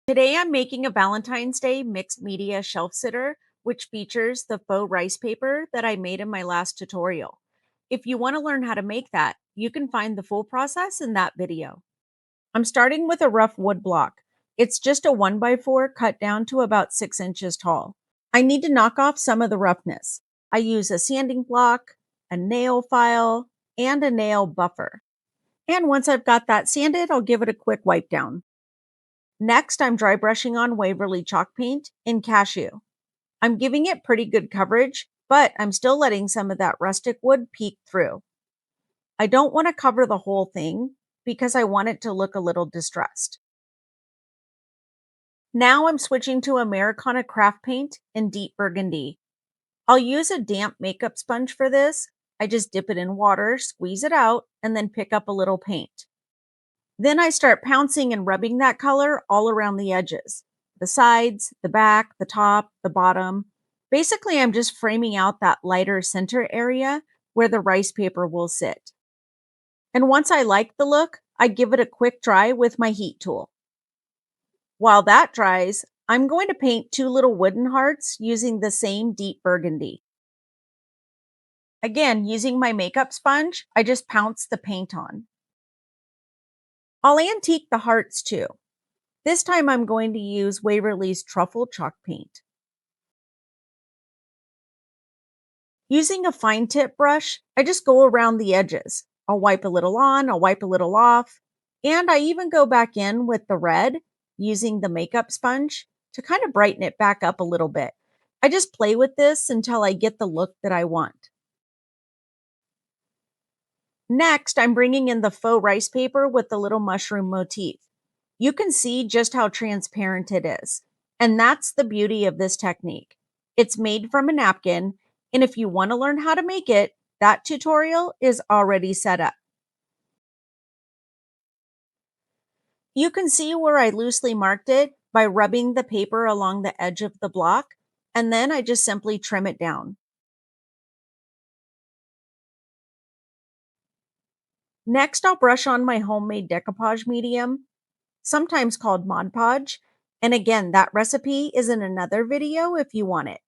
Today I'm making a Valentine's Day mixed media shelf sitter, which features the faux rice paper that I made in my last tutorial. If you want to learn how to make that, you can find the full process in that video. I'm starting with a rough wood block. It's just a 1x4 cut down to about 6 inches tall. I need to knock off some of the roughness. I use a sanding block, a nail file, and a nail buffer. And once I've got that sanded, I'll give it a quick wipe down. Next, I'm dry brushing on Waverly chalk paint in Cashew. I'm giving it pretty good coverage, but I'm still letting some of that rustic wood peek through. I don't want to cover the whole thing because I want it to look a little distressed. Now I'm switching to Americana craft paint in deep burgundy. I'll use a damp makeup sponge for this. I just dip it in water, squeeze it out, and then pick up a little paint. Then I start pouncing and rubbing that color all around the edges, the sides, the back, the top, the bottom. Basically, I'm just framing out that lighter center area where the rice paper will sit. And once I like the look, I give it a quick dry with my heat tool. While that dries, I'm going to paint 2 little wooden hearts using the same deep burgundy. Again, using my makeup sponge, I just pounce the paint on. I'll antique the hearts too. This time I'm going to use Waverly's Truffle Chalk Paint. Using a fine tip brush, I just go around the edges. I'll wipe a little on, I'll wipe a little off, and I even go back in with the red using the makeup sponge to kind of brighten it back up a little bit. I just play with this until I get the look that I want. Next, I'm bringing in the faux rice paper with the little mushroom motif. You can see just how transparent it is. And that's the beauty of this technique. It's made from a napkin, and if you want to learn how to make it, that tutorial is already set up. You can see where I loosely marked it by rubbing the paper along the edge of the block, and then I just simply trim it down. Next, I'll brush on my homemade decoupage medium, sometimes called Mod Podge. And again, that recipe is in another video if you want it.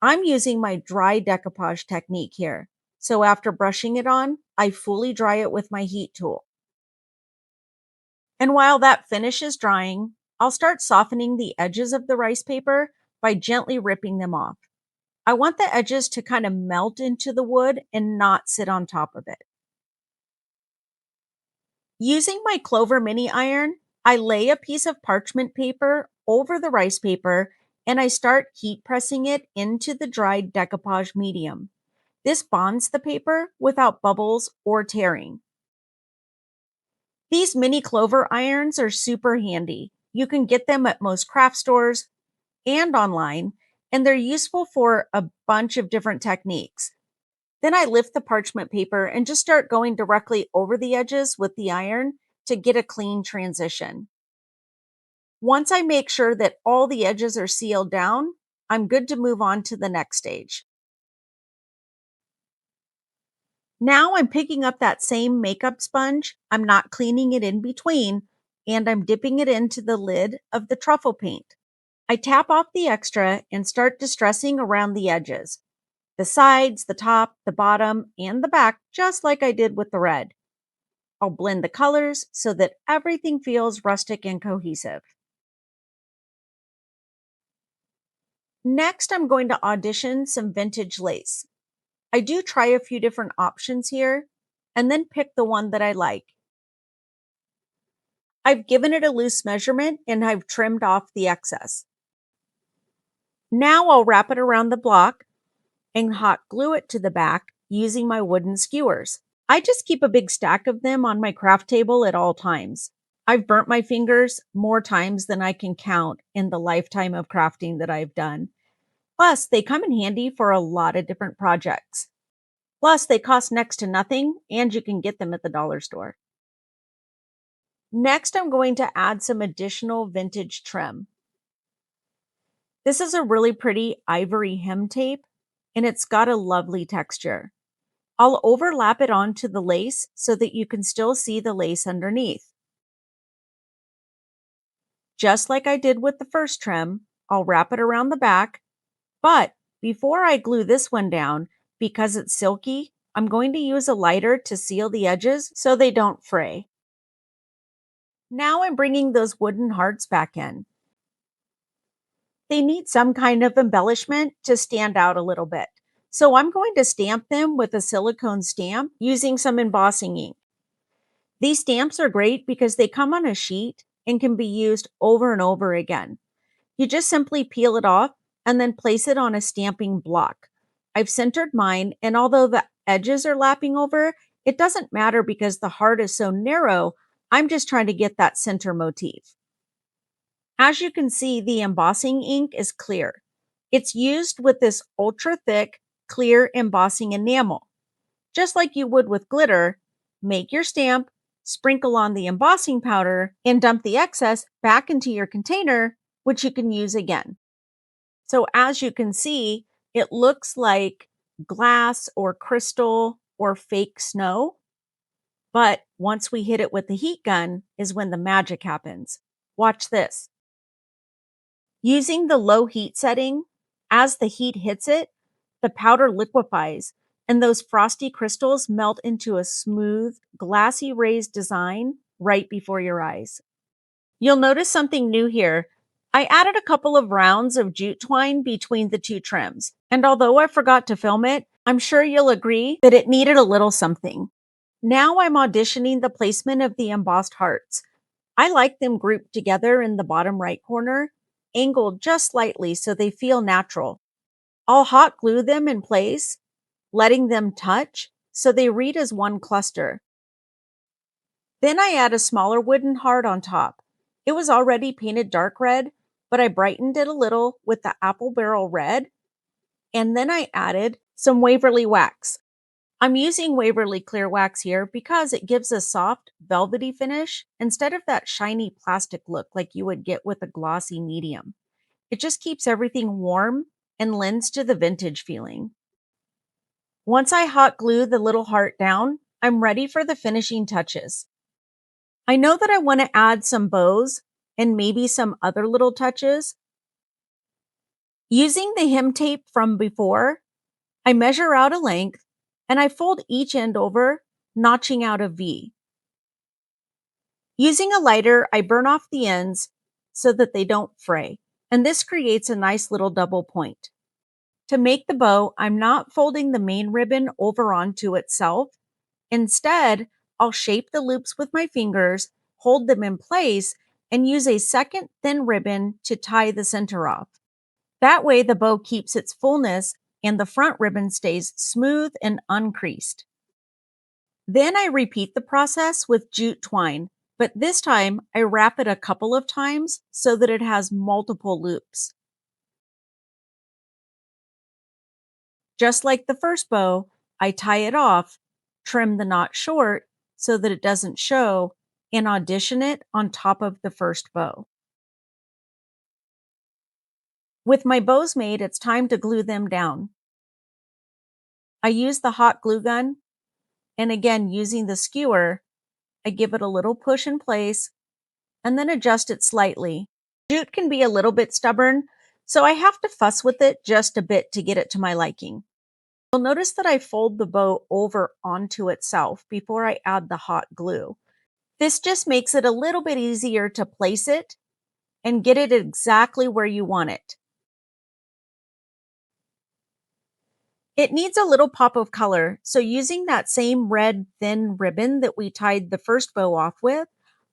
I'm using my dry decoupage technique here. So after brushing it on, I fully dry it with my heat tool. And while that finish is drying, I'll start softening the edges of the rice paper by gently ripping them off. I want the edges to kind of melt into the wood and not sit on top of it. Using my Clover mini iron, I lay a piece of parchment paper over the rice paper and I start heat pressing it into the dried decoupage medium. This bonds the paper without bubbles or tearing. These mini Clover irons are super handy. You can get them at most craft stores and online, and they're useful for a bunch of different techniques. Then I lift the parchment paper and just start going directly over the edges with the iron to get a clean transition. Once I make sure that all the edges are sealed down, I'm good to move on to the next stage. Now I'm picking up that same makeup sponge, I'm not cleaning it in between, and I'm dipping it into the lid of the truffle paint. I tap off the extra and start distressing around the edges. The sides, the top, the bottom, and the back, just like I did with the red. I'll blend the colors so that everything feels rustic and cohesive. Next, I'm going to audition some vintage lace. I do try a few different options here and then pick the one that I like. I've given it a loose measurement and I've trimmed off the excess. Now I'll wrap it around the block and hot glue it to the back using my wooden skewers. I just keep a big stack of them on my craft table at all times. I've burnt my fingers more times than I can count in the lifetime of crafting that I've done. Plus, they come in handy for a lot of different projects. Plus, they cost next to nothing and you can get them at the dollar store. Next, I'm going to add some additional vintage trim. This is a really pretty ivory hem tape and it's got a lovely texture. I'll overlap it onto the lace so that you can still see the lace underneath. Just like I did with the first trim, I'll wrap it around the back, but before I glue this one down, because it's silky, I'm going to use a lighter to seal the edges so they don't fray. Now I'm bringing those wooden hearts back in. They need some kind of embellishment to stand out a little bit. So I'm going to stamp them with a silicone stamp using some embossing ink. These stamps are great because they come on a sheet and can be used over and over again. You just simply peel it off and then place it on a stamping block. I've centered mine, and although the edges are lapping over, it doesn't matter because the heart is so narrow. I'm just trying to get that center motif. As you can see, the embossing ink is clear. It's used with this ultra thick, clear embossing enamel. Just like you would with glitter, make your stamp, sprinkle on the embossing powder, and dump the excess back into your container, which you can use again. So as you can see, it looks like glass or crystal or fake snow. But once we hit it with the heat gun is when the magic happens. Watch this. Using the low heat setting, as the heat hits it, the powder liquefies and those frosty crystals melt into a smooth, glassy raised design right before your eyes. You'll notice something new here. I added a couple of rounds of jute twine between the two trims, and although I forgot to film it, I'm sure you'll agree that it needed a little something. Now I'm auditioning the placement of the embossed hearts. I like them grouped together in the bottom right corner, angled just slightly so they feel natural. I'll hot glue them in place, letting them touch so they read as one cluster. Then I add a smaller wooden heart on top. It was already painted dark red, but I brightened it a little with the apple barrel red, and then I added some Waverly wax. I'm using Waverly clear wax here because it gives a soft, velvety finish instead of that shiny plastic look like you would get with a glossy medium. It just keeps everything warm and lends to the vintage feeling. Once I hot glue the little heart down, I'm ready for the finishing touches. I know that I want to add some bows and maybe some other little touches. Using the hem tape from before, I measure out a length and I fold each end over, notching out a V. Using a lighter, I burn off the ends so that they don't fray, and this creates a nice little double point. To make the bow, I'm not folding the main ribbon over onto itself. Instead, I'll shape the loops with my fingers, hold them in place, and use a second thin ribbon to tie the center off. That way, the bow keeps its fullness and the front ribbon stays smooth and uncreased. Then I repeat the process with jute twine, but this time I wrap it a couple of times so that it has multiple loops. Just like the first bow, I tie it off, trim the knot short so that it doesn't show, and audition it on top of the first bow. With my bows made, it's time to glue them down. I use the hot glue gun, and again, using the skewer, I give it a little push in place and then adjust it slightly. Jute can be a little bit stubborn, so I have to fuss with it just a bit to get it to my liking. You'll notice that I fold the bow over onto itself before I add the hot glue. This just makes it a little bit easier to place it and get it exactly where you want it. It needs a little pop of color, so using that same red thin ribbon that we tied the first bow off with,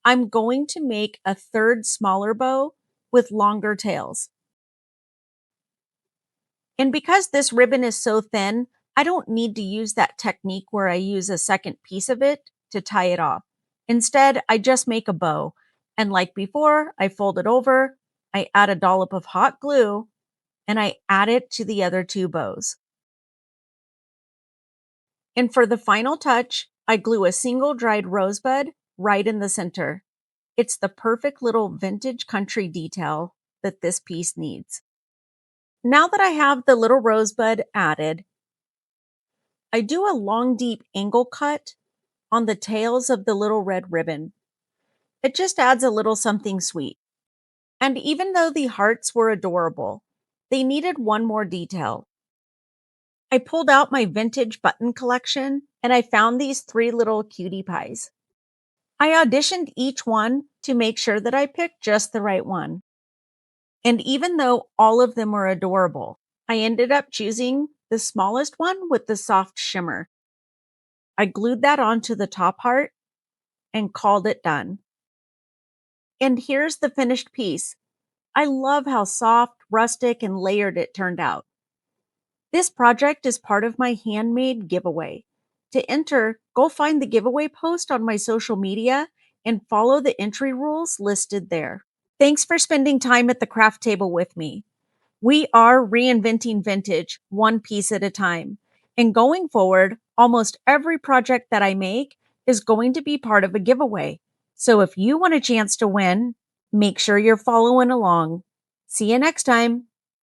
I'm going to make a third smaller bow with longer tails. And because this ribbon is so thin, I don't need to use that technique where I use a second piece of it to tie it off. Instead, I just make a bow. And like before, I fold it over, I add a dollop of hot glue, and I add it to the other two bows. And for the final touch, I glue a single dried rosebud right in the center. It's the perfect little vintage country detail that this piece needs. Now that I have the little rosebud added, I do a long, deep angle cut on the tails of the little red ribbon. It just adds a little something sweet. And even though the hearts were adorable, they needed one more detail. I pulled out my vintage button collection and I found these three little cutie pies. I auditioned each one to make sure that I picked just the right one. And even though all of them were adorable, I ended up choosing the smallest one with the soft shimmer. I glued that onto the top heart and called it done. And here's the finished piece. I love how soft, rustic, and layered it turned out. This project is part of my handmade giveaway. To enter, go find the giveaway post on my social media and follow the entry rules listed there. Thanks for spending time at the craft table with me. We are reinventing vintage one piece at a time. And going forward, almost every project that I make is going to be part of a giveaway. So if you want a chance to win, make sure you're following along. See you next time.